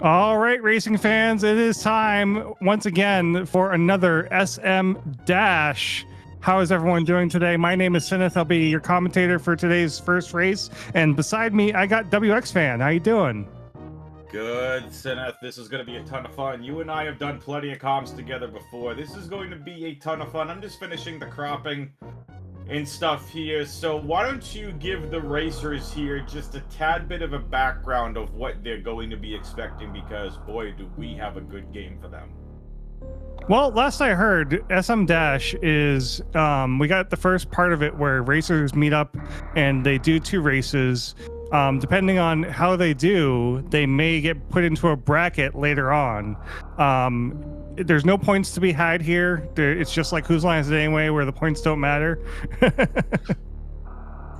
All right, racing fans, it is time once again for another SM Dash. How is everyone doing today? My name is Sinneth. I'll be your commentator for today's first race. And beside me, I got WX Fan. How you doing? Good, Sinneth. This is going to be a ton of fun. You and I have done plenty of comms together before. This is going to be a ton of fun. I'm just finishing the cropping and stuff here. So why don't you give the racers here just a tad bit of a background of what they're going to be expecting, because boy, do we have a good game for them. Well, last I heard, SM Dash is we got the first part of it where racers meet up and they do two races. Depending on how they do, they may get put into a bracket later on. There's no points to be had here. It's just like Whose Line Is It Anyway, where the points don't matter.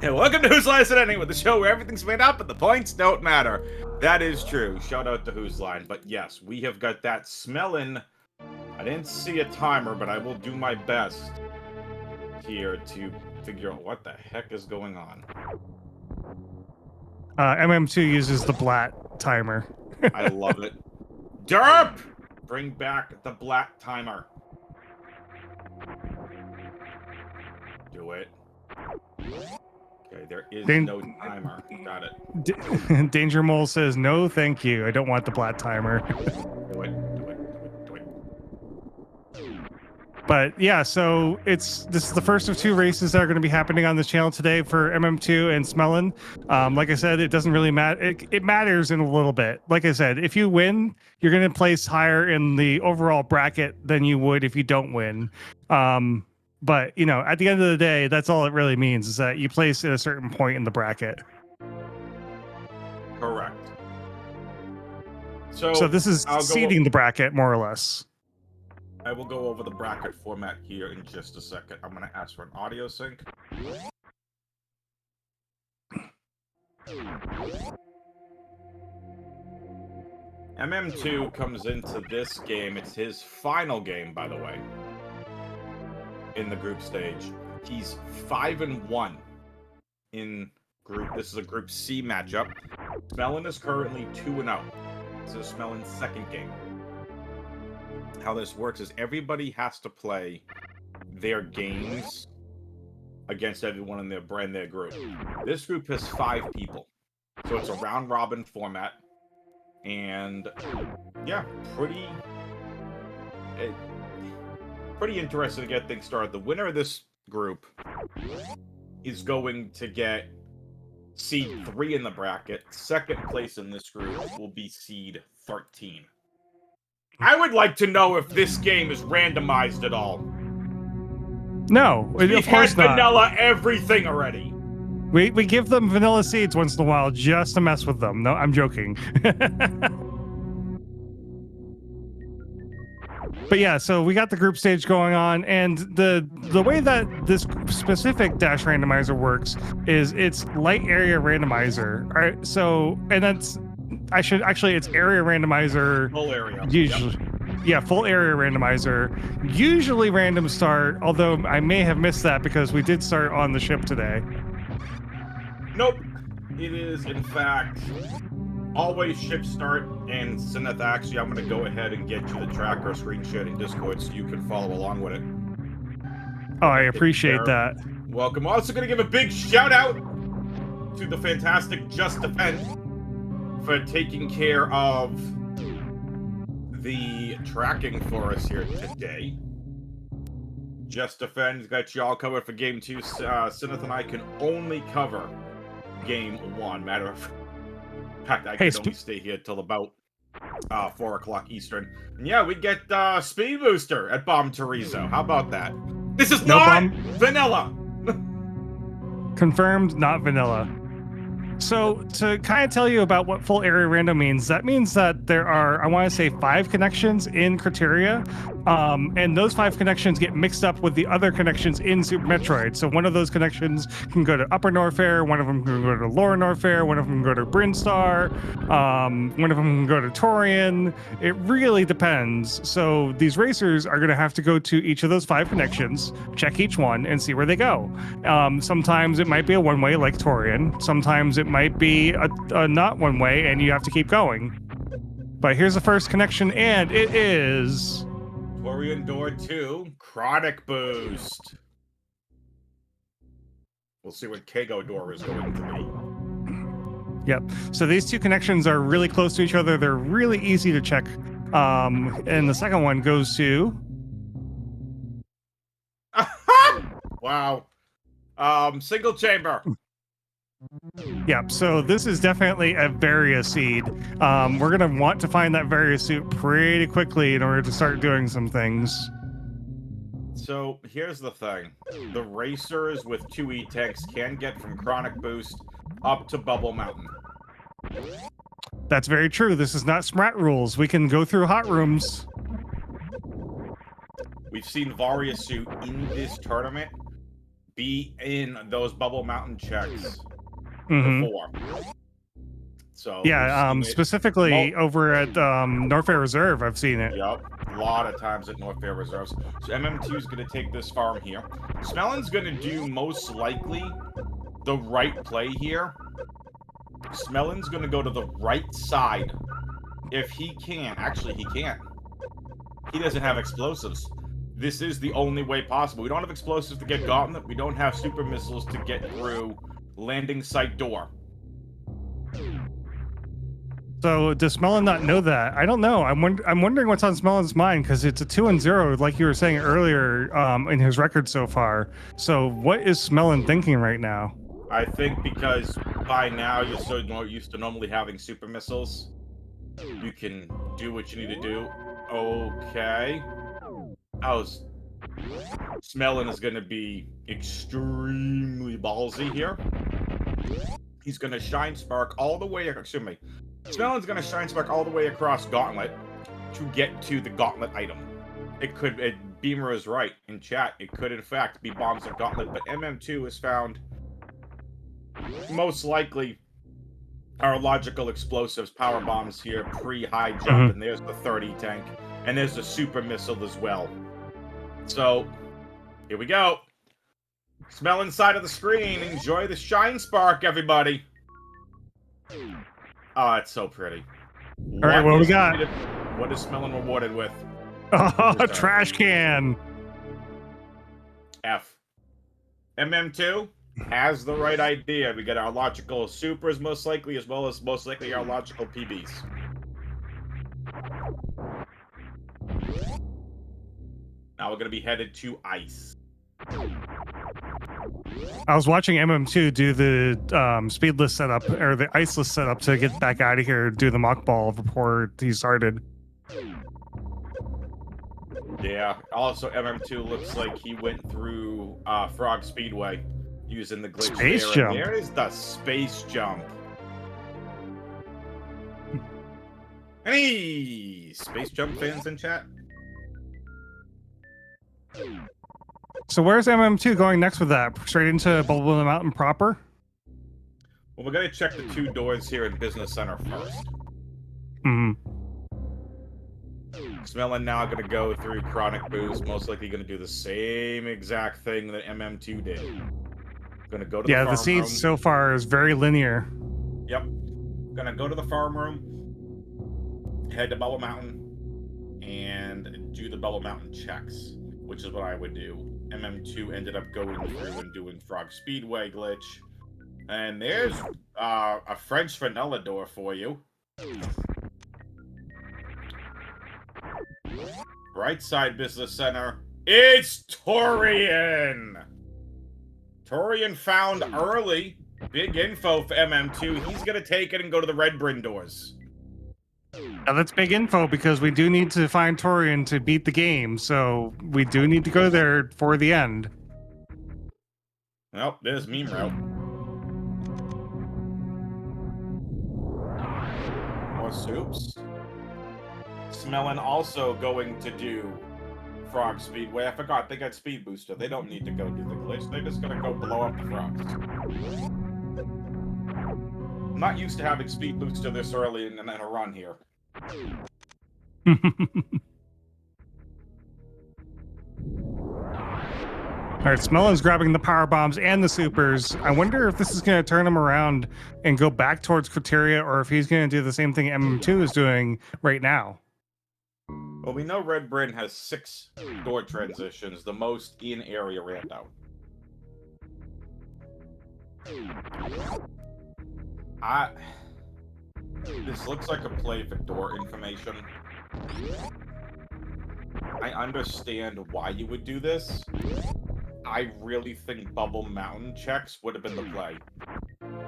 Hey, welcome to Whose Line Is It Anyway, the show where everything's made up and the points don't matter. That is true. Shout out to Whose Line. But yes, we have got that smelling. I didn't see a timer, but I will do my best here to figure out what the heck is going on. MM2 uses the Blatt timer. I love it. Derp! Bring back the Blatt timer. Do it. Okay, there is no timer. Got it. Danger Mole says, no, thank you. I don't want the Blatt timer. Do it. But yeah, so this is the first of two races that are going to be happening on this channel today for MM2 and Smelon. Like I said, it doesn't really matter. It matters in a little bit. Like I said, if you win, you're going to place higher in the overall bracket than you would if you don't win. But you know, at the end of the day, that's all it really means, is that you place at a certain point in the bracket. Correct. So this is seeding the bracket, more or less. I will go over the bracket format here in just a second. I'm going to ask for an audio sync. MM2 comes into this game. It's his final game, by the way, in the group stage. He's 5-1 in group. This is a Group C matchup. Smelon is currently 2-0. This is Smelon's second game. How this works is everybody has to play their games against everyone in their group. This group has 5 people, so it's a round robin format, and yeah, pretty interesting to get things started. The winner of this group is going to get seed 3 in the bracket. Second place in this group will be seed 13. I would like to know if this game is randomized at all. No, of course not. Vanilla everything already. We give them vanilla seeds once in a while just to mess with them. No, I'm joking. But yeah, so we got the group stage going on, and the way that this specific Dash Randomizer works is it's light area randomizer. All right, so and that's it's area randomizer. Full area. Usually, yep. Yeah, full area randomizer. Usually random start, although I may have missed that because we did start on the ship today. Nope. It is, in fact, always ship start. And Sinneth, actually, I'm going to go ahead and get you the tracker screenshot in Discord so you can follow along with it. Oh, I appreciate that. Welcome. Also going to give a big shout out to the fantastic Just Defend for taking care of the tracking for us here today. Just Defend got you all covered for Game 2. Sinneth and I can only cover Game 1. Matter of fact, I can only stay here till about 4 o'clock Eastern. And yeah, we get Speed Booster at Bomb Terizo. How about that? This is not vanilla! Confirmed, not vanilla. So to kind of tell you about what full area random means, that means that there are, I want to say, 5 connections in criteria, and those 5 connections get mixed up with the other connections in Super Metroid. So one of those connections can go to Upper Norfair, one of them can go to Lower Norfair, one of them can go to Brinstar, one of them can go to Torian. It really depends. So these racers are going to have to go to each of those 5 connections, check each one, and see where they go. Sometimes it might be a one-way like Torian. Sometimes it might be a not one way and you have to keep going. But here's the first connection, and it is... Torian Door 2, Chronic Boost. We'll see what Kago Door is going to be. Yep. So these two connections are really close to each other. They're really easy to check. And the second one goes to... Wow. Single chamber. Yep. So this is definitely a Varia seed. We're going to want to find that Varia suit pretty quickly in order to start doing some things. So here's the thing. The racers with 2 E-tanks can get from Chronic Boost up to Bubble Mountain. That's very true. This is not Smrat rules. We can go through hot rooms. We've seen Varia suit in this tournament be in those Bubble Mountain checks before. So yeah, specifically over at Norfair Reserve, I've seen it. Yep, a lot of times at Norfair Reserves. So MM2 is going to take this farm here. Smelon's going to do most likely the right play here. Smelon's going to go to the right side if he can. Actually, he can't. He doesn't have explosives. This is the only way possible. We don't have explosives to get Gauntlet. We don't have super missiles to get through landing site door. So does Smelon not know that? I don't know. I'm wondering what's on Smelon's mind, because it's a 2-0, like you were saying earlier, in his record so far. So what is Smelon thinking right now? I think because by now you're so used to normally having super missiles, you can do what you need to do. Okay. Smelon is going to be extremely ballsy here. He's going to Shine Spark all the way, excuse me. Smelon's going to Shine Spark all the way across Gauntlet to get to the Gauntlet item. Beamer is right in chat. It could, in fact, be bombs of Gauntlet, but MM2 has found most likely our logical explosives, power bombs here, pre-high jump, and there's the 30 tank, and there's the super missile as well. So, here we go. Smell inside of the screen. Enjoy the Shine Spark, everybody. Oh, it's so pretty. All right, what do we got? What is Smelon rewarded with? Oh, a trash can. F. MM2 has the right idea. We get our logical supers most likely, as well as most likely our logical PBs. Now we're going to be headed to ice. I was watching MM2 do the speedless setup, or the iceless setup, to get back out of here and do the mock ball before he started. Yeah, also MM2 looks like he went through Frog Speedway using the glitch space there. jump. There is the space jump. Any space jump fans in chat? So where's MM2 going next with that? Straight into Bubble Mountain proper? Well, we're going to check the 2 doors here in Business Center first. Smelon now going to go through Chronic Boost, most likely going to do the same exact thing that MM2 did. Going to go to the farm the seeds room. so far is very linear. Yep. Going to go to the farm room, head to Bubble Mountain, and do the Bubble Mountain checks, which is what I would do. MM2 ended up going through and doing Frog Speedway glitch. And there's a French vanilla door for you. Right side Business Center. It's Torian! Torian found early. Big info for MM2. He's going to take it and go to the Red Bryn doors. Now that's big info, because we do need to find Torian to beat the game, so we do need to go there for the end. Well, there's Meme Route. More soups. Smelon also going to do Frog Speedway. I forgot, they got Speed Booster. They don't need to go do the glitch. They're just going to go blow up the frogs. I'm not used to having Speed Booster this early in a run here. All right, Smelon's grabbing the power bombs and the supers. I wonder if this is going to turn him around and go back towards Criteria, or if he's going to do the same thing MM2 is doing right now. Well, we know Red Britain has 6 door transitions, the most in area rando. This looks like a play for door information. I understand why you would do this. I really think Bubble Mountain checks would have been the play.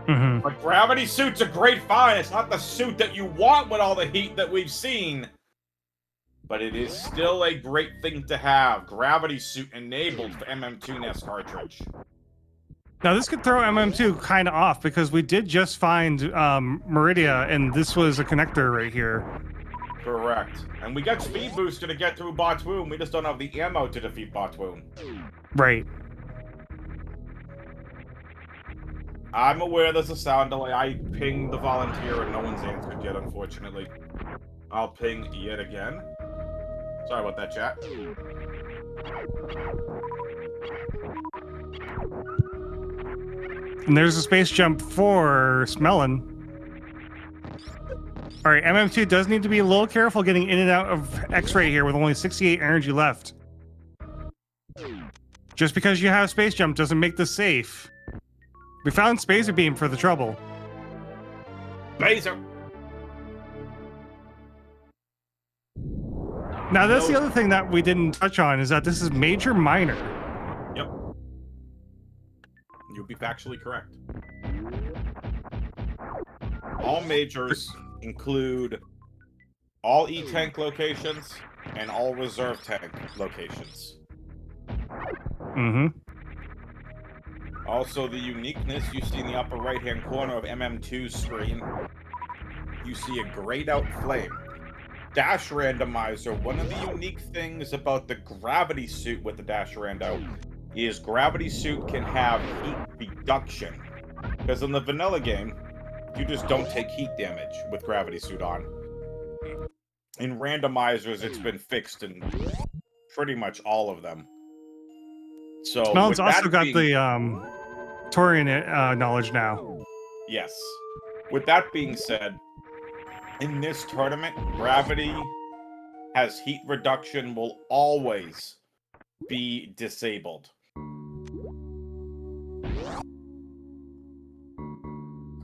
Mm-hmm. But gravity suit's a great find. It's not the suit that you want with all the heat that we've seen. But it is still a great thing to have. Gravity suit enabled for mm2nes cartridge. Now, this could throw MM2 kind of off because we did just find Meridia, and this was a connector right here. Correct. And we got speed booster to get through Botwoon. We just don't have the ammo to defeat Botwoon. Right. I'm aware there's a sound delay. I pinged the volunteer and no one's answered yet, unfortunately. I'll ping yet again. Sorry about that, chat. And there's a space jump for Smelon. All right, MM2 does need to be a little careful getting in and out of X-ray here with only 68 energy left. Just because you have space jump doesn't make this safe. We found Spacer Beam for the trouble. Baser. Now, that's the other thing that we didn't touch on, is that this is major minor. Yep. You'll be factually correct. All majors include all E-tank locations and all reserve tank locations. Mm-hmm. Also, the uniqueness you see in the upper right-hand corner of MM2's screen, you see a grayed out flame. Dash Randomizer, one of the unique things about the gravity suit with the Dash Rando is gravity suit can have heat reduction. Because in the vanilla game, you just don't take heat damage with gravity suit on. In randomizers, it's been fixed in pretty much all of them. So Smelon's also got the Torian knowledge now. Yes. With that being said, in this tournament, gravity has heat reduction will always be disabled.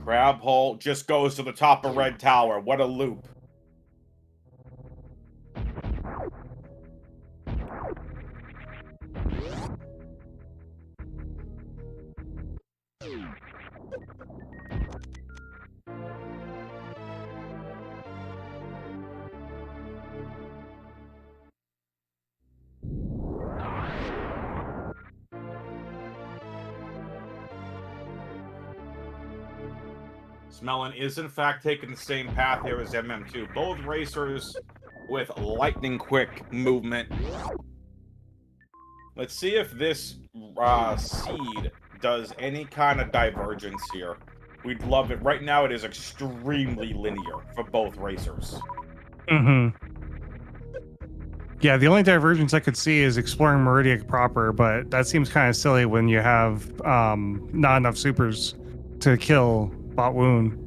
Crab hole just goes to the top of Red Tower. What a loop. Smelon is in fact taking the same path here as MM2. Both racers with lightning quick movement. Let's see if this seed does any kind of divergence here. We'd love it. Right now it is extremely linear for both racers. Mm-hmm. Yeah, the only divergence I could see is exploring Meridia proper, but that seems kind of silly when you have not enough supers to kill Botwoon.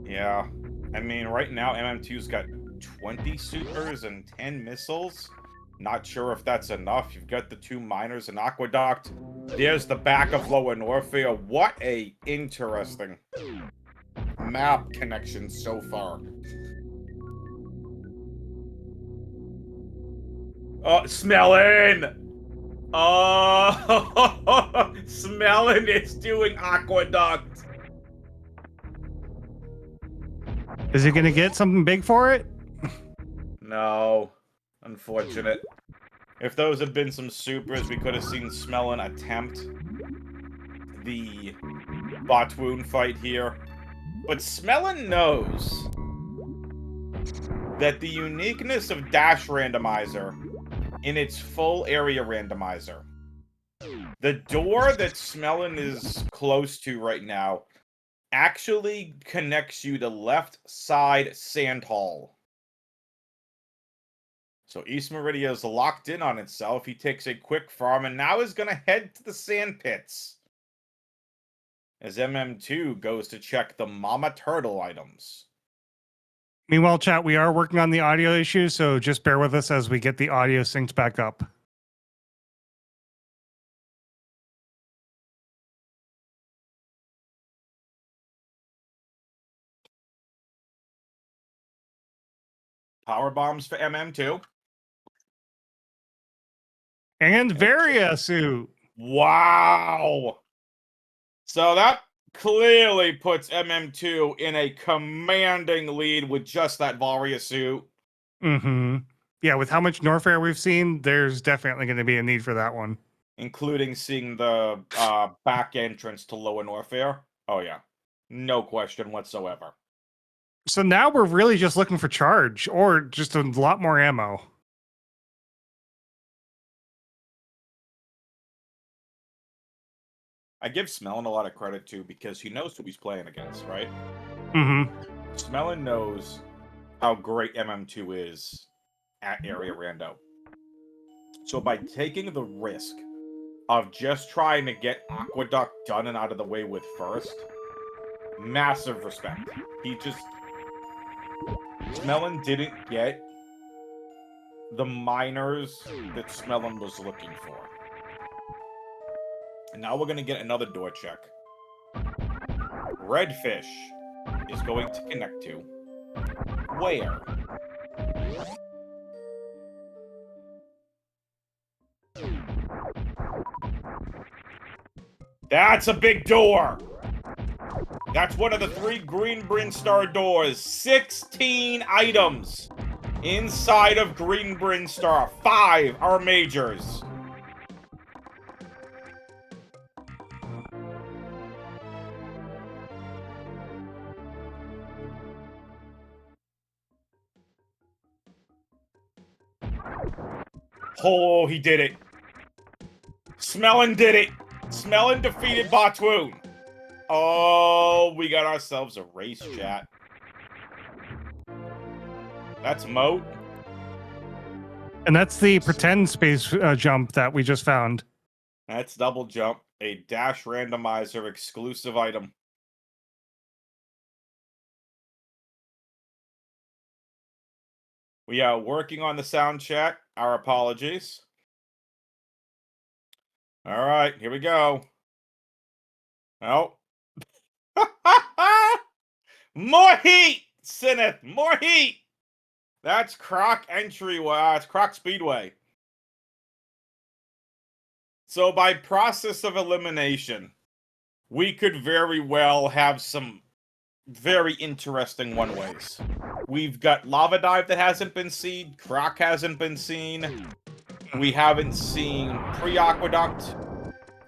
Yeah. I mean, right now MM2's got 20 supers and 10 missiles. Not sure if that's enough. You've got the 2 miners and Aqueduct. There's the back of Lower Northia. What a interesting map connection so far. Oh, Smelon! Oh, Smelon is doing Aqueduct. Is he going to get something big for it? No. Unfortunate. If those had been some supers, we could have seen Smelon attempt the Botwoon fight here. But Smelon knows that the uniqueness of Dash Randomizer in its full area randomizer, the door that Smelon is close to right now actually connects you to left side Sand Hall. So East Meridia is locked in on itself. He takes a quick farm and now is going to head to the sand pits. As MM2 goes to check the Mama Turtle items. Meanwhile, chat, we are working on the audio issues, so just bear with us as we get the audio synced back up. Power bombs for MM2. And Varia suit. Wow. So that clearly puts MM2 in a commanding lead with just that Varia suit. Mm-hmm. Yeah, with how much Norfair we've seen, there's definitely going to be a need for that one. Including seeing the back entrance to Lower Norfair. Oh, yeah. No question whatsoever. So now we're really just looking for charge or just a lot more ammo. I give Smelon a lot of credit, too, because he knows who he's playing against, right? Mm-hmm. Smelon knows how great MM2 is at Area Rando. So by taking the risk of just trying to get Aqueduct done and out of the way with first, massive respect. Smelon didn't get the miners that Smelon was looking for. And now we're going to get another door check. Redfish is going to connect to where? That's a big door! That's one of the 3 Green Bryn Star doors. 16 items inside of Green Bryn Star. 5 are majors. Oh, he did it. Smelon did it. Smelon defeated Botwoon. Oh, we got ourselves a race, chat. That's Moat. And that's the pretend space jump that we just found. That's Double Jump, a Dash Randomizer exclusive item. We are working on the sound check. Our apologies. All right, here we go. Oh. More heat, Sineth. More heat. That's Croc entry. It's Croc Speedway. So by process of elimination, we could very well have some very interesting one-ways. We've got Lava Dive that hasn't been seen. Croc hasn't been seen. We haven't seen Pre-Aqueduct,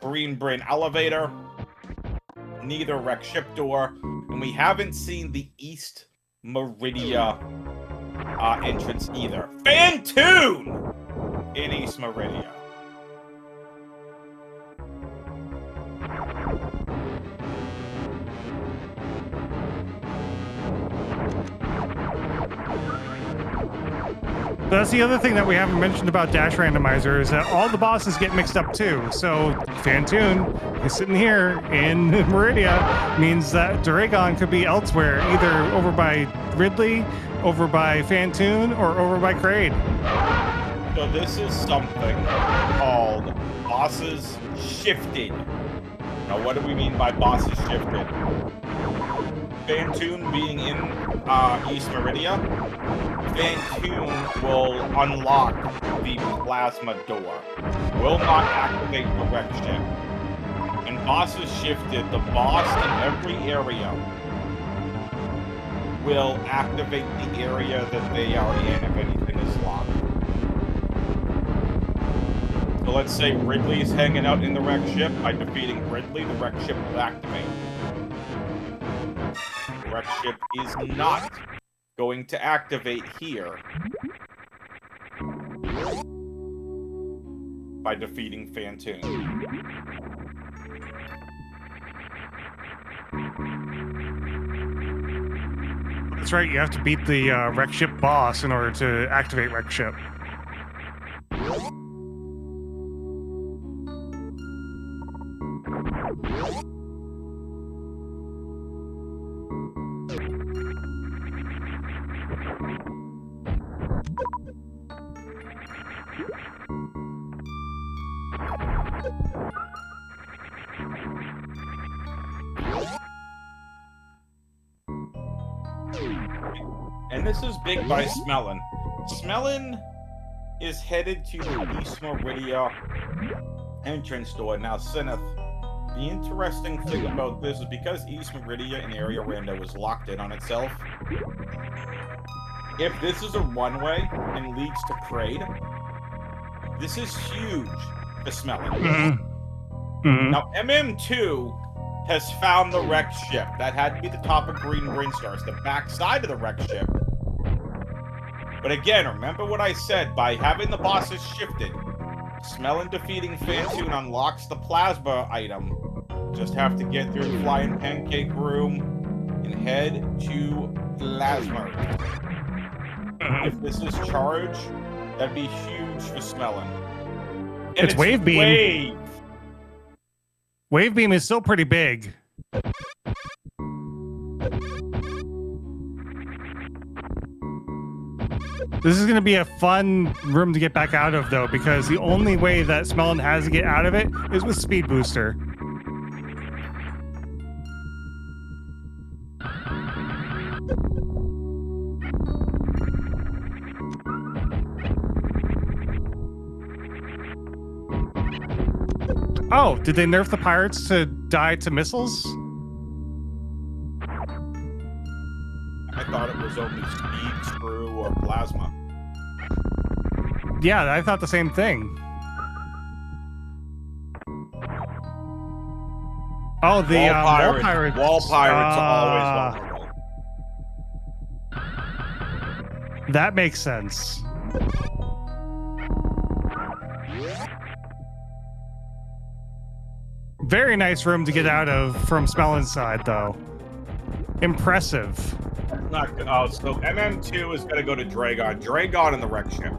Green Bryn Elevator, neither Wreck Ship Door, and we haven't seen the East Meridia entrance either. Fantoon in East Meridia. That's the other thing that we haven't mentioned about Dash Randomizer is that all the bosses get mixed up too. So Fantoon is sitting here in Meridia means that Duragon could be elsewhere, either over by Ridley, over by Fantoon, or over by Kraid. So this is something called bosses shifted. Now what do we mean by bosses shifted? Fantoon being in East Meridia, Fantoon will unlock the plasma door. Will not activate the wreck ship. And bosses shifted, the boss in every area will activate the area that they are in if anything is locked. So let's say Ridley's hanging out in the wreck ship. By defeating Ridley, the wreck ship will activate. The wreck ship is not going to activate here by defeating Fantoon. That's right, you have to beat the wreck ship boss in order to activate wreck ship. And this is big by Smelon. Smelon is headed to the East Meridia entrance door. Now, Sineth, the interesting thing about this is because East Meridia and Area Rando was locked in on itself, if this is a runway and leads to Kraid, this is huge for Smelon. Now, MM2 has found the wrecked ship. That had to be the top of Green Ring Stars, the back side of the wrecked ship. But again, remember what I said, by having the bosses shifted, Smelon defeating Fantoon unlocks the plasma item. Just have to get through the Flying Pancake Room and head to Plasma. If this is charged, that'd be huge for Smelon. And it's Wave Beam. Wave. Wave Beam is still pretty big. This is going to be a fun room to get back out of, though, because the only way that Smelon has to get out of it is with Speed Booster. Oh, did they nerf the pirates to die to missiles? I thought it was only Speed, Screw, or Plasma. Yeah, I thought the same thing. Oh, the wall pirates. Wall pirates are always vulnerable. That makes sense. Very nice room to get out of from Smelon's side, though. Impressive. Not good. Oh, so MM2 is going to go to Dragon. Dragon in the wreck ship.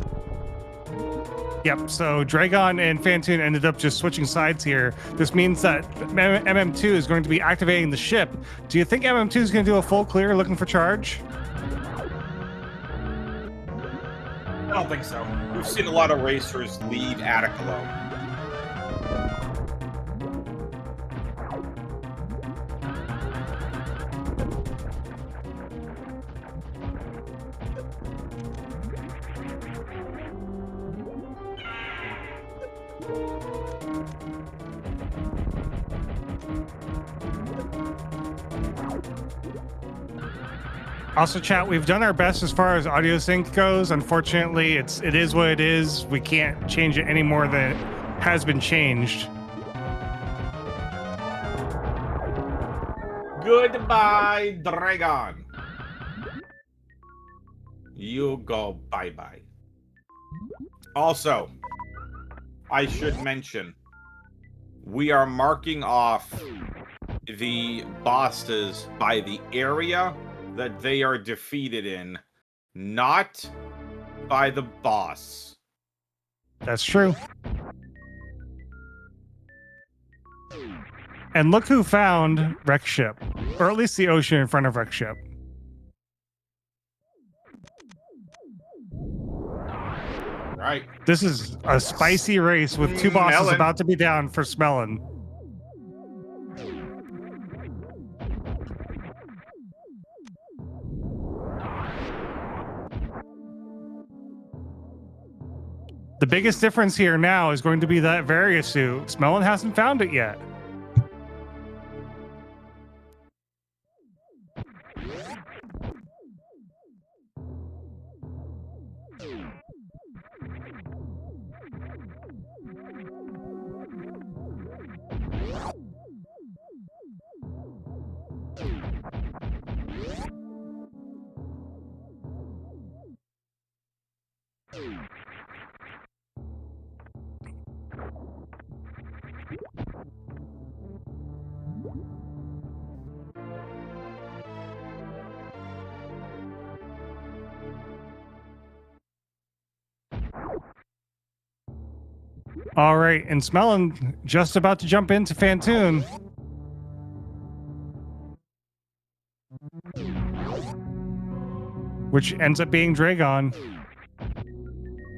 Yep, so Dragon and Fantoon ended up just switching sides here. This means that MM2 is going to be activating the ship. Do you think MM2 is going to do a full clear looking for charge? I don't think so. We've seen a lot of racers leave Atticalo. Also, chat, we've done our best as far as audio sync goes. Unfortunately, it is what it is. We can't change it any more than it has been changed. Goodbye, Dragon. You go bye-bye. Also, I should mention, we are marking off the bosses by the area that they are defeated in, not by the boss. That's true. And look who found Wreck Ship, or at least the ocean in front of Wreck Ship. Right. This is a spicy race with two bosses about to be down for Smelon. The biggest difference here now is going to be that Variasuit. Smelon hasn't found it yet. All right, and Smelon just about to jump into Fantoon. which ends up being Dragon.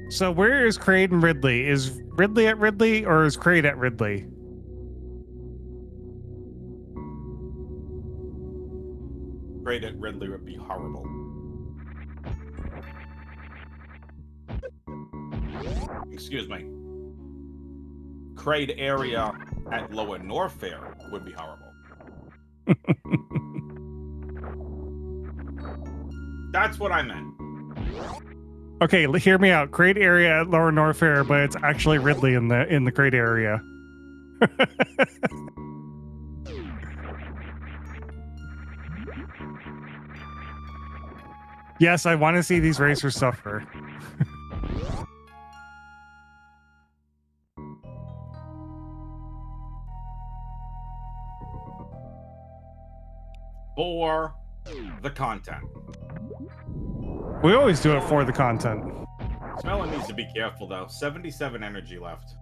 So where is Kraid and Ridley? Is Ridley at Ridley or is Kraid at Ridley? Kraid at Ridley would be horrible. Excuse me. Kraid area at Lower Norfair would be horrible. That's what I meant. Okay, hear me out. Kraid area at Lower Norfair, but it's actually Ridley in the Kraid area. Yes, I want to see these racers suffer. For the content. We always do it for the content. Smelon needs to be careful, though. 77 energy left.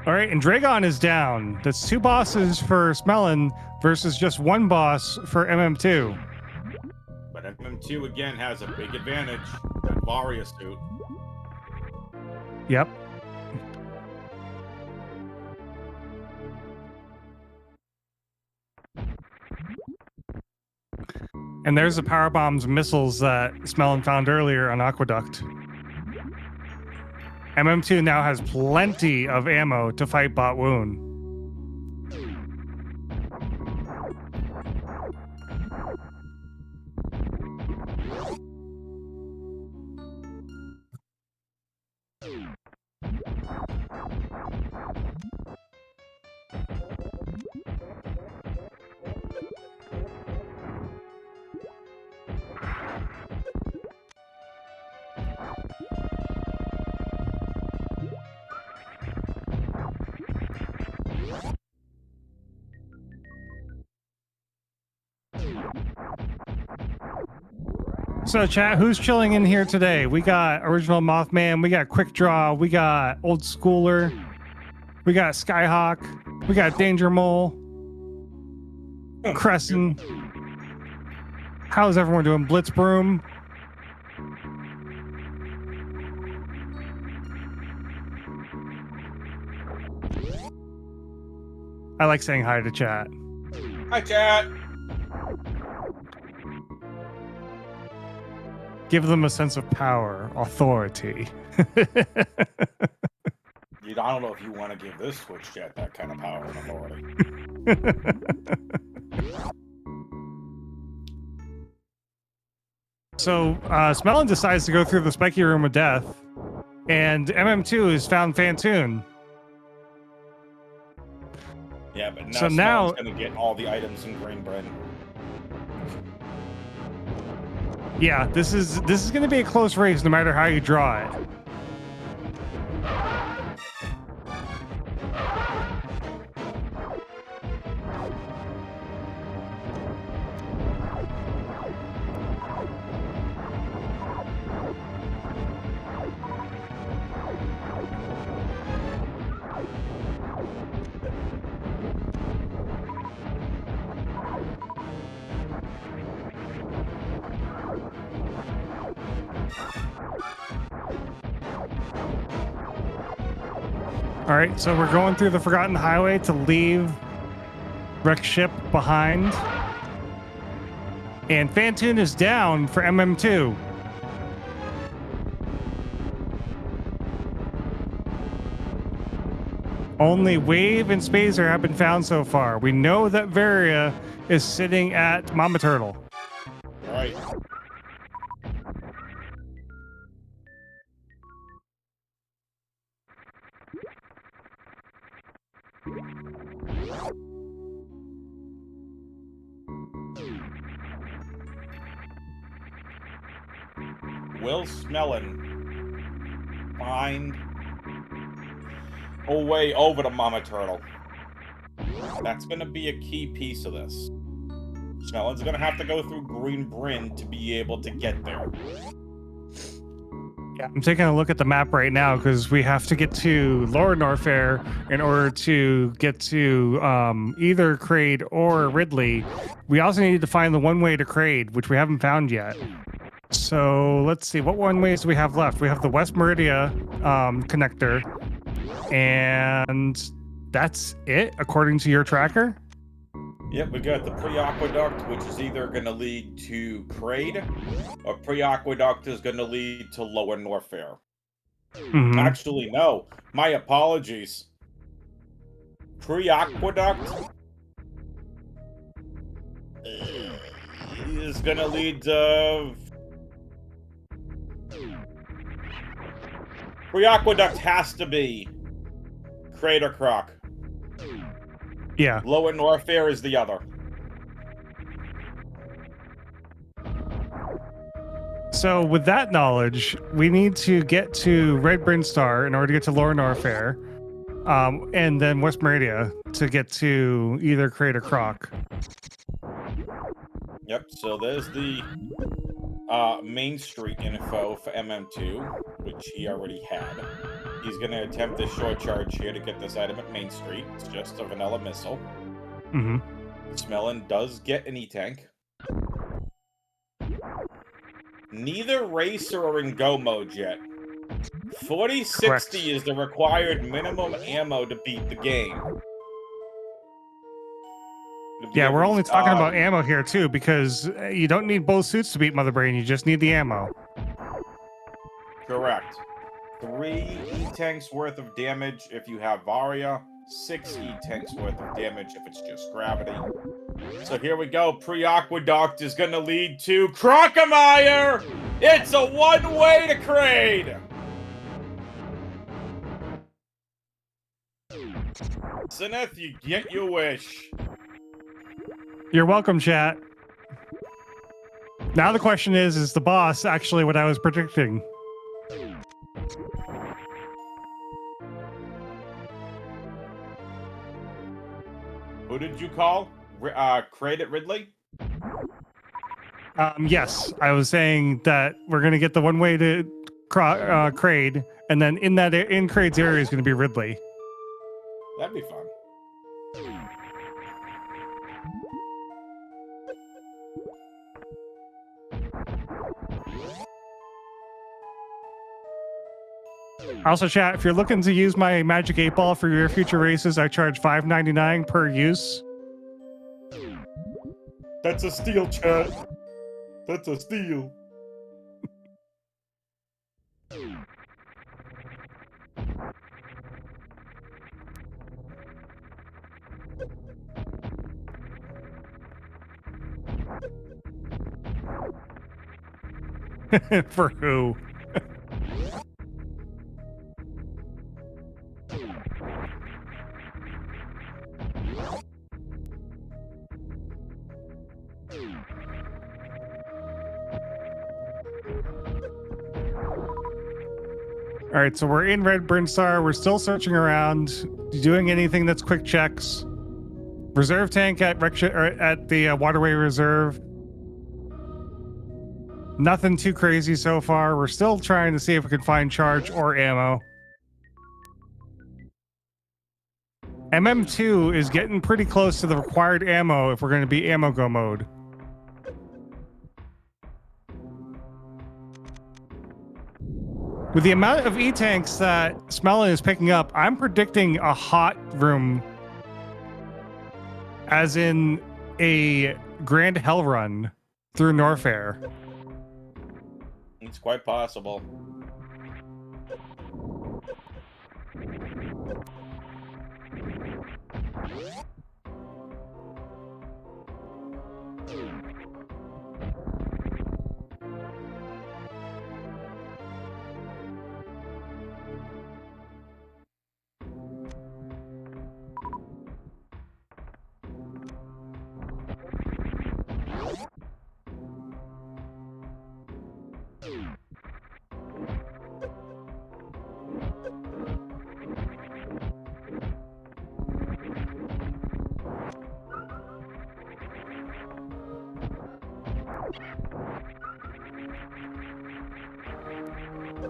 All right, and Dragon is down. That's 2 bosses for Smelon versus just 1 boss for MM2. But MM2 again has a big advantage. That Varia suit. Yep. And there's the power bombs missiles that Smelon found earlier on Aqueduct. MM2 now has plenty of ammo to fight Bot Woon. So chat, who's chilling in here today? We got Original Mothman, we got Quick Draw, we got Old Schooler, we got Skyhawk, we got Danger Mole, Crescent. How's everyone doing? Blitzbroom. I like saying hi to chat. Hi, chat. Give them a sense of power, authority. I don't know if you want to give this Twitch chat that kind of power and authority. So, Smelon decides to go through the spiky room of death, and MM2 has found Fantoon. Yeah, but now so now going to get all the items in Green Bread. Yeah, this is going to be a close race no matter how you draw it. All right, so we're going through the Forgotten Highway to leave Wreck Ship behind. And Fantoon is down for MM2. Only Wave and Spazer have been found so far. We know that Varia is sitting at Mama Turtle. All right. Will Smelon find a way over to Mama Turtle? That's going to be a key piece of this. Smelon's going to have to go through Green Bryn to be able to get there. I'm taking a look at the map right now because we have to get to Lower Norfair in order to get to either Crade or Ridley. We also need to find the one way to Crade, which we haven't found yet. So let's see, what one ways do we have left? We have the West Meridia connector, and that's it according to your tracker? Yep, we got the pre-aqueduct, which is either going to lead to Crade, or pre-aqueduct is going to lead to Lower Norfair. Mm-hmm. Actually, no. My apologies. Pre-aqueduct is going to lead to... Pre-aqueduct has to be Crade or Croc. Yeah. Lower Norfair is the other. So with that knowledge, we need to get to Red Brinstar in order to get to Lower Norfair, and then West Meridia to get to either Crate or Croc. Yep, so there's the Main Street info for MM2, which he already had. He's going to attempt this short charge here to get this item at Main Street. It's just a vanilla missile. Mm-hmm. Smelon does get an E-Tank. Neither racer are in go mode yet. 4060 Correct. is the required minimum ammo to beat the game. Yeah, we're only talking about ammo here too, because you don't need both suits to beat Mother Brain. You just need the ammo. Correct. 3 E-Tanks worth of damage if you have Varia. 6 E-Tanks worth of damage if it's just gravity. So here we go. Pre-Aqueduct is going to lead to Crocomire! It's a one-way to Crade! Zenith, you get your wish. You're welcome, chat. Now the question is the boss actually what I was predicting? Who did you call? Crade at Ridley? Yes, I was saying that we're gonna get the one way to Crade, and then in Crade's area is gonna be Ridley. That'd be fun. Also, chat, if you're looking to use my Magic 8-Ball for your future races, I charge $5.99 per use. That's a steal, chat. That's a steal. For who? All right, so we're in Red Brinstar. We're still searching around, doing anything that's quick checks. Reserve tank at the Waterway Reserve. Nothing too crazy so far. We're still trying to see if we can find charge or ammo. MM2 is getting pretty close to the required ammo if we're going to be ammo go mode. With the amount of E-Tanks that Smelon is picking up, I'm predicting a hot room, as in a grand hell run through Norfair. It's quite possible.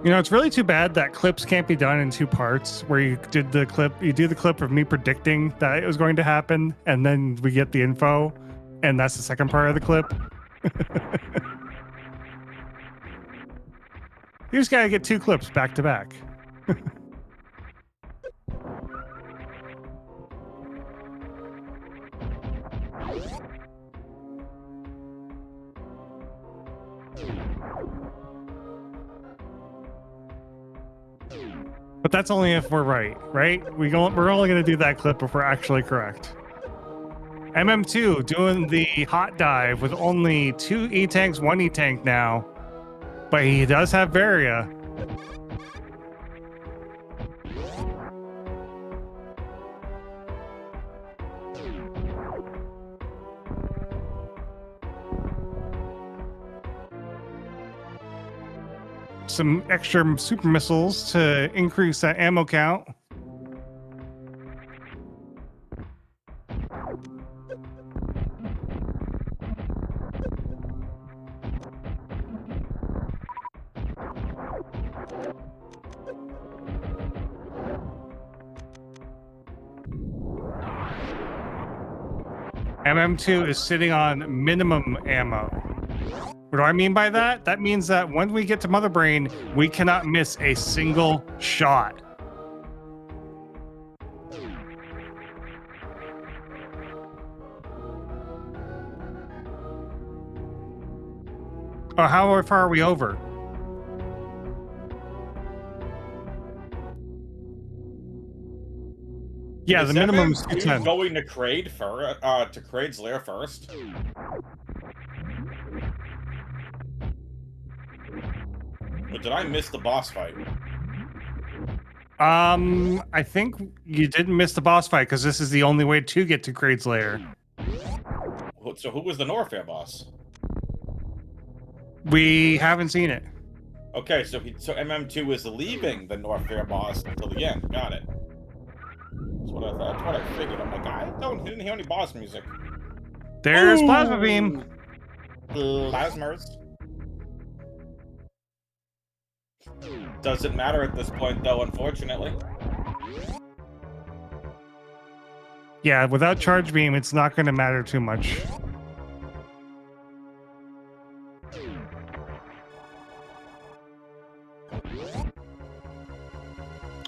You know, it's really too bad that clips can't be done in 2 parts, where you do the clip of me predicting that it was going to happen, and then we get the info, and that's the second part of the clip. You just gotta get 2 clips back to back. But that's only if we're right? We're only going to do that clip if we're actually correct. MM2 doing the hot dive with only 2 E-tanks, 1 E-tank now. But he does have Varia. Some extra super missiles to increase that ammo count. MM2 is sitting on minimum ammo. What do I mean by that? That means that when we get to Mother Brain, we cannot miss a single shot. Oh, how far are we over? Yeah, the minimum is 210. Going to Kraid to Kraid's lair first. Or did I miss the boss fight? I think you didn't miss the boss fight because this is the only way to get to Kraid's lair. So who was the Norfair boss? We haven't seen it. Okay, so MM2 is leaving the Norfair boss until the end. Got it. That's what I thought. That's what I figured. I'm like, didn't hear any boss music. There's Plasma Beam. Plasmers. Doesn't matter at this point, though, unfortunately. Yeah, without Charge Beam, it's not going to matter too much.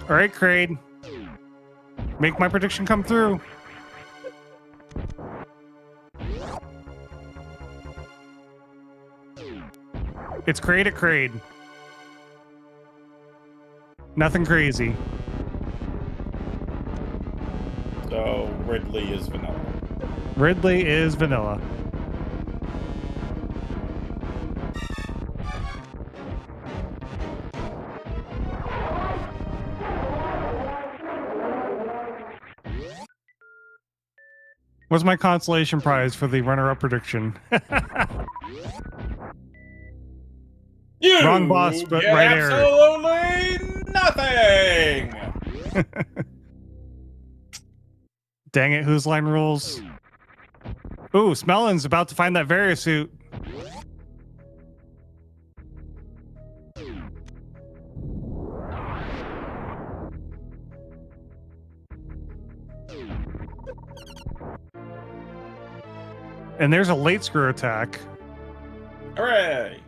All right, Kraid. Make my prediction come through. It's Kraid at Kraid. Nothing crazy. So Ridley is vanilla. Ridley is vanilla. What's my consolation prize for the runner-up prediction? Wrong boss, but right there. Absolutely nothing. Dang it, whose line rules? Ooh, Smelon's about to find that Varia suit. And there's a late screw attack. Hooray!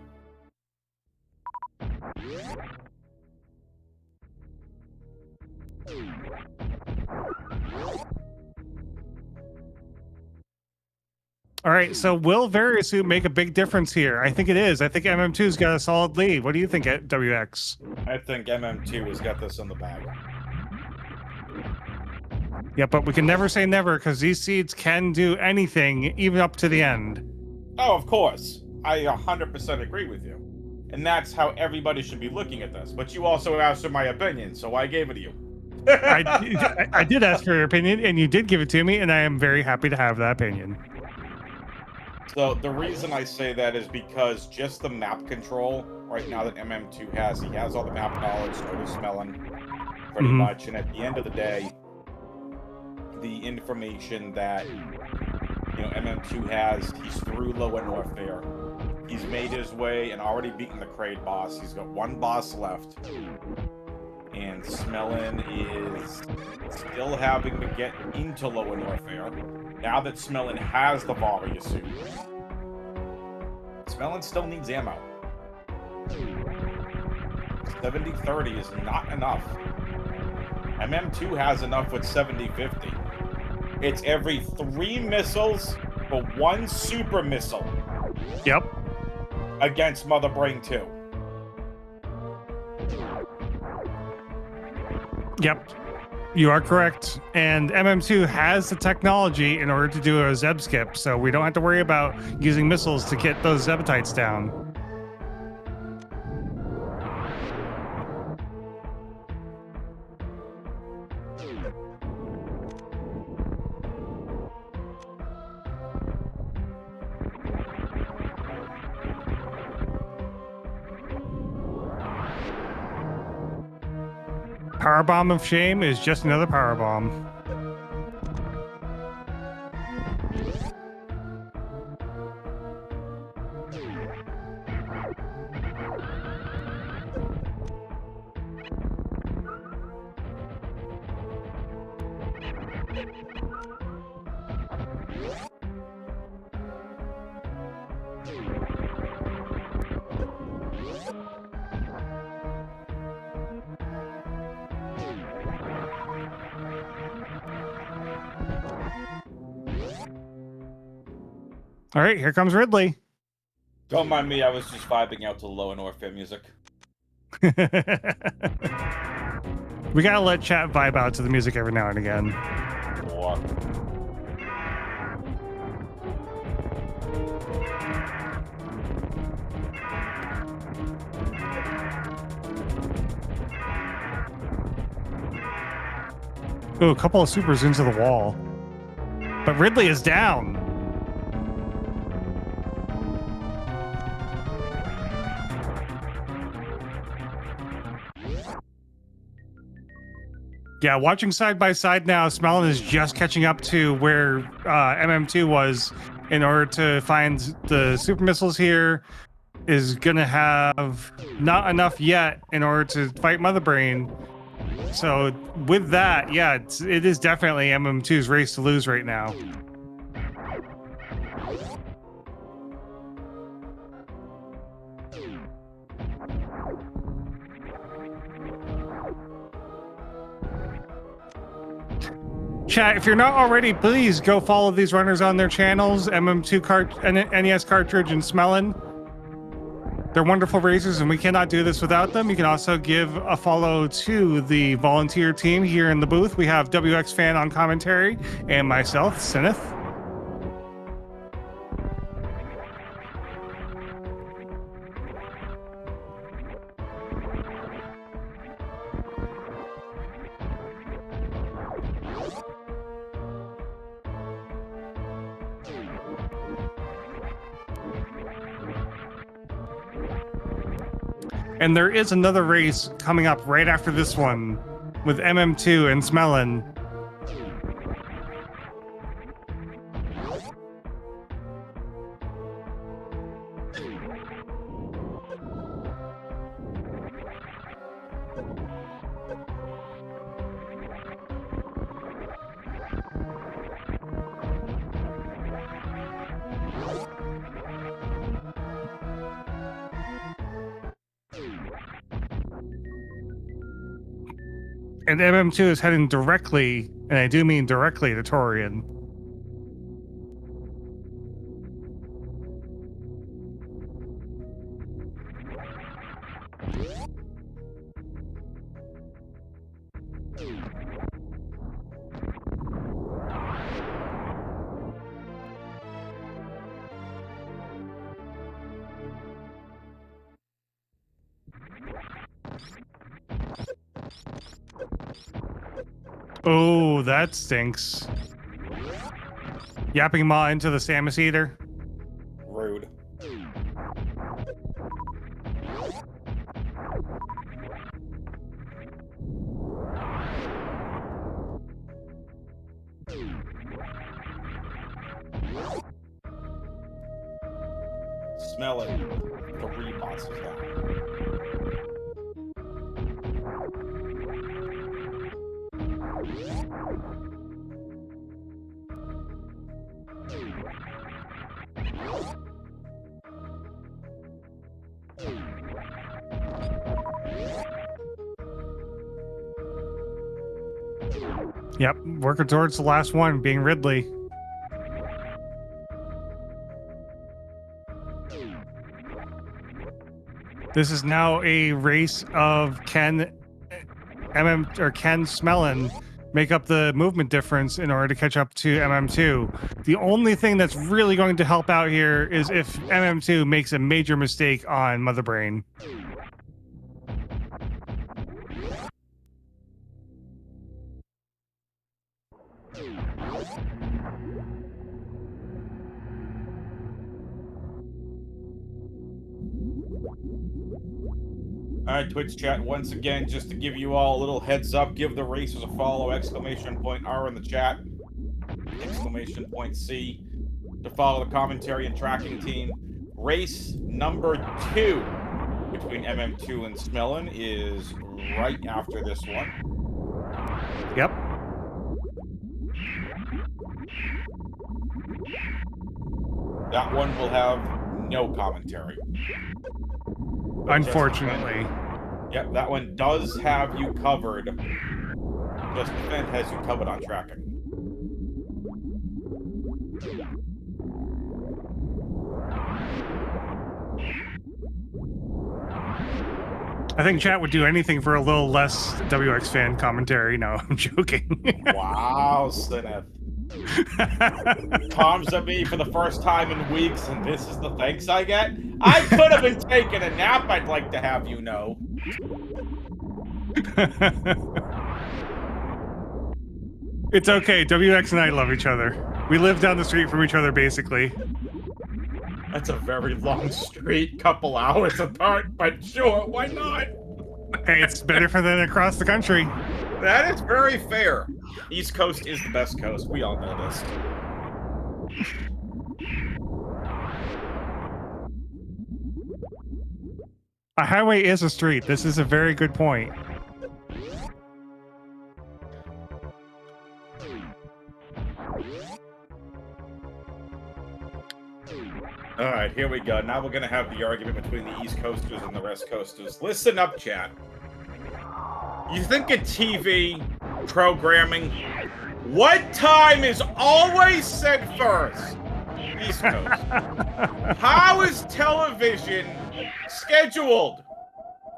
All right, so will Variosuit make a big difference here? I think it is. I think MM2's got a solid lead. What do you think, WX? I think MM2 has got this in the bag. Yeah, but we can never say never because these seeds can do anything, even up to the end. Oh, of course. I 100% agree with you. And that's how everybody should be looking at this. But you also asked for my opinion, so I gave it to you. I did ask for your opinion, and you did give it to me, and I am very happy to have that opinion. So the reason I say that is because just the map control right now that MM2 has, he has all the map knowledge, so does Smelon, pretty much. And at the end of the day, the information that MM2 has, he's through low and Norfair. He's made his way and already beaten the Kraid boss. He's got one boss left. And Smelon is still having to get into Lower Norfair. Now that Smelon has the Varia suit, Smelon still needs ammo. 70-30 is not enough. MM2 has enough with 70-50. It's every 3 missiles for 1 super missile. Yep. Against Mother Brain 2. Yep. You are correct. And MM2 has the technology in order to do a Zeb skip, so we don't have to worry about using missiles to get those Zebatites down. Power bomb of shame is just another power bomb. All right, here comes Ridley. Don't mind me, I was just vibing out to Low and Orphan music. We gotta let chat vibe out to the music every now and again. Or... Ooh, a couple of supers into the wall. But Ridley is down. Yeah, watching side by side now, Smelon is just catching up to where MM2 was in order to find the super missiles here. Is gonna have not enough yet in order to fight Mother Brain. So with that, yeah, it is definitely MM2's race to lose right now. Chat, if you're not already, please go follow these runners on their channels, MM2 NES Cartridge and Smelon. They're wonderful racers, and we cannot do this without them. You can also give a follow to the volunteer team here in the booth. We have WX Fan on commentary, and myself, Sinith. And there is another race coming up right after this one with MM2 and Smelon. And MM2 is heading directly, and I do mean directly, to Torian. Oh, that stinks. Yapping Maw into the Samus Eater. Rude. Smelon 3 bosses down. Yep, working towards the last one, being Ridley. This is now a race of Ken Smelon make up the movement difference in order to catch up to MM2. The only thing that's really going to help out here is if MM2 makes a major mistake on Mother Brain. All right, Twitch chat, once again, just to give you all a little heads up, give the racers a follow, !R in the chat, !C to follow the commentary and tracking team. Race number 2 between MM2 and Smelon is right after this one. Yep. That one will have no commentary. Unfortunately. Yep, that one does have you covered. Just Defend has you covered on tracking. I think chat would do anything for a little less WX fan commentary. No, I'm joking. Wow, Sineth. Comes at me for the first time in weeks, and this is the thanks I get? I could have been taking a nap, I'd like to have you know. It's okay. WX and I love each other. We live down the street from each other, basically. That's a very long street, couple hours apart, but sure, why not? Hey, it's better for than across the country. That is very fair. East Coast is the best coast. We all know this. A highway is a street. This is a very good point. All right, here we go. Now we're going to have the argument between the East Coasters and the West Coasters. Listen up, chat. You think of TV programming, what time is always said first? East Coast. How is television scheduled?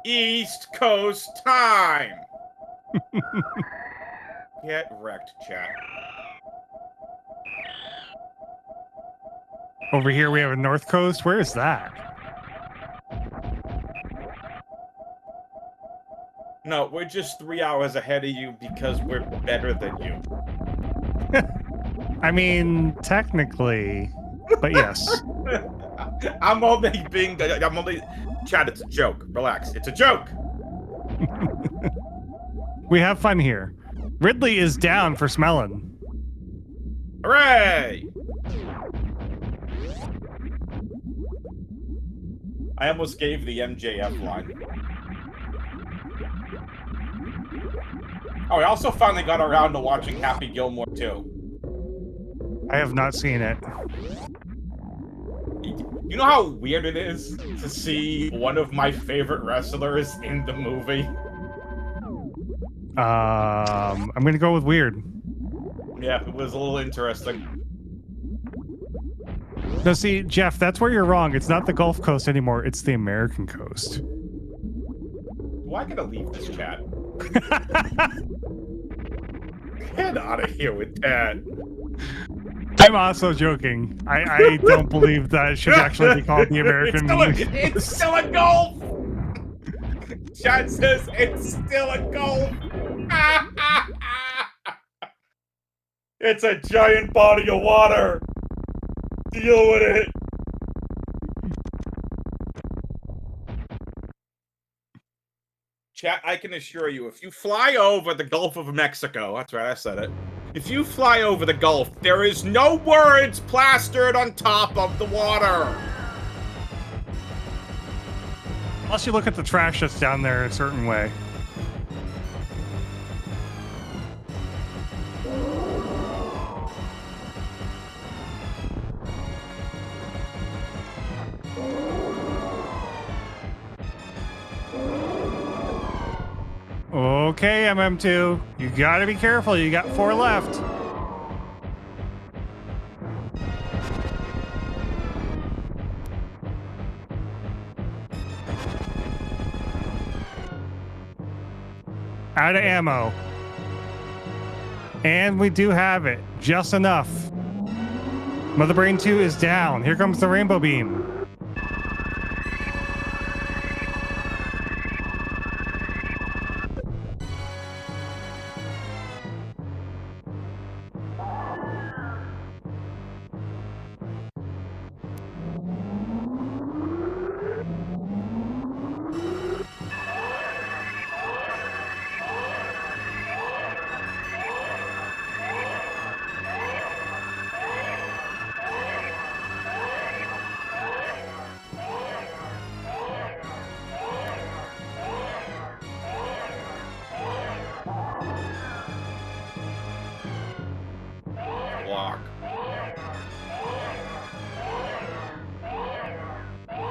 East Coast time. Get wrecked, chat. Over here we have a North Coast. Where is that? No, we're just 3 hours ahead of you because we're better than you. I mean, technically, but yes. I'm only... Chat, it's a joke. Relax. It's a joke. We have fun here. Ridley is down for Smelon. Hooray! I almost gave the MJF line. Oh, I also finally got around to watching Happy Gilmore too. I have not seen it. You know how weird it is to see one of my favorite wrestlers in the movie? I'm gonna go with weird. Yeah, it was a little interesting. No, see, Jeff, that's where you're wrong. It's not the Gulf Coast anymore. It's the American coast. Why gotta leave this chat? Get out of here with that. I'm also joking. I don't believe that it should actually be called the American. It's still a Gulf! Chat says it's still a Gulf. It's a giant body of water. Deal with it. Chat, I can assure you, if you fly over the Gulf of Mexico, that's right, I said it. If you fly over the Gulf, there is no words plastered on top of the water. Unless you look at the trash that's down there a certain way. Okay, MM2, you gotta be careful. You got 4 left. Out of ammo. And we do have it. Just enough. Mother Brain 2 is down. Here comes the rainbow beam.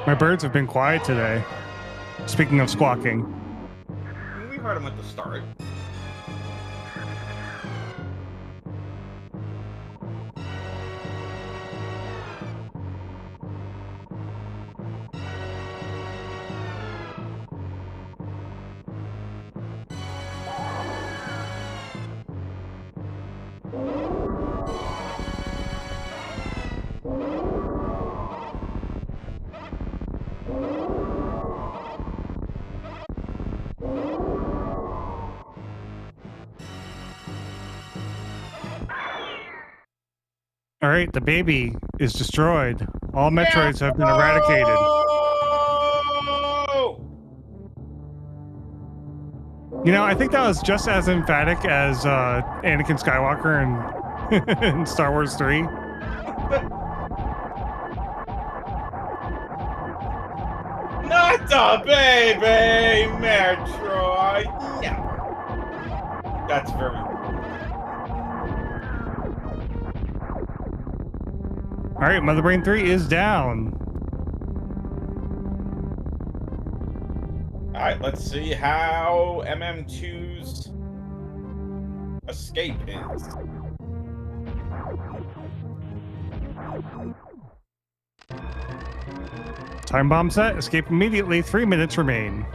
My birds have been quiet today. Speaking of squawking. We heard them at the start. All right, the baby is destroyed. All Metroids have been eradicated. You know, I think that was just as emphatic as Anakin Skywalker in Star Wars 3. Not the baby, Metroid. No. That's very rude. All right, Mother Brain 3 is down. All right, let's see how MM2's escape is. Time bomb set. Escape immediately. 3 minutes remain.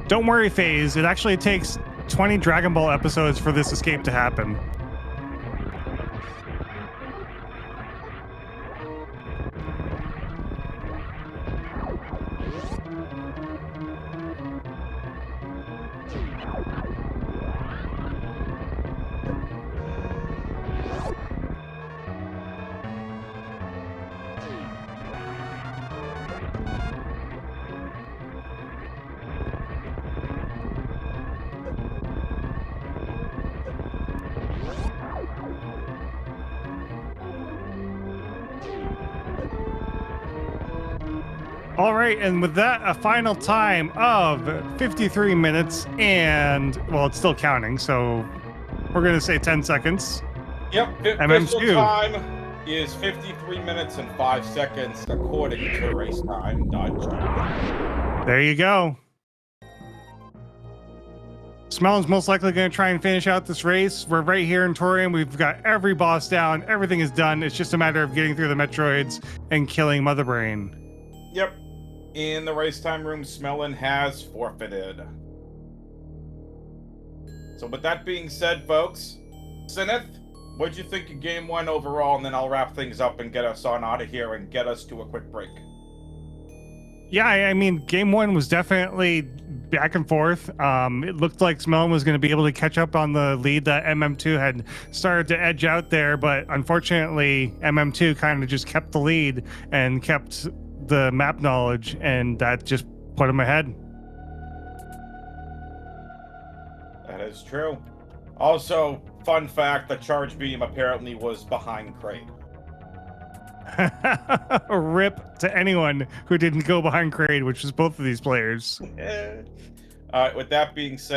Don't worry, FaZe. It actually takes 20 Dragon Ball episodes for this escape to happen. All right, and with that, a final time of 53 minutes and, well, it's still counting, so we're going to say 10 seconds. Yep, official MM2. time is 53 minutes and 5 seconds according to racetime.com. There you go. Smelon's most likely going to try and finish out this race. We're right here in Torium. We've got every boss down. Everything is done. It's just a matter of getting through the Metroids and killing Mother Brain. Yep. In the race time room, Smelon has forfeited. So with that being said, folks, Sineth, what'd you think of game 1 overall? And then I'll wrap things up and get us on out of here and get us to a quick break. Yeah, I mean, game one was definitely back and forth. It looked like Smelon was going to be able to catch up on the lead that MM2 had started to edge out there, but unfortunately, MM2 kind of just kept the lead and kept the map knowledge, and that just put him ahead. That is true. Also, fun fact, the charge beam apparently was behind Crate. Rip to anyone who didn't go behind Crade, which was both of these players. All right, with that being said,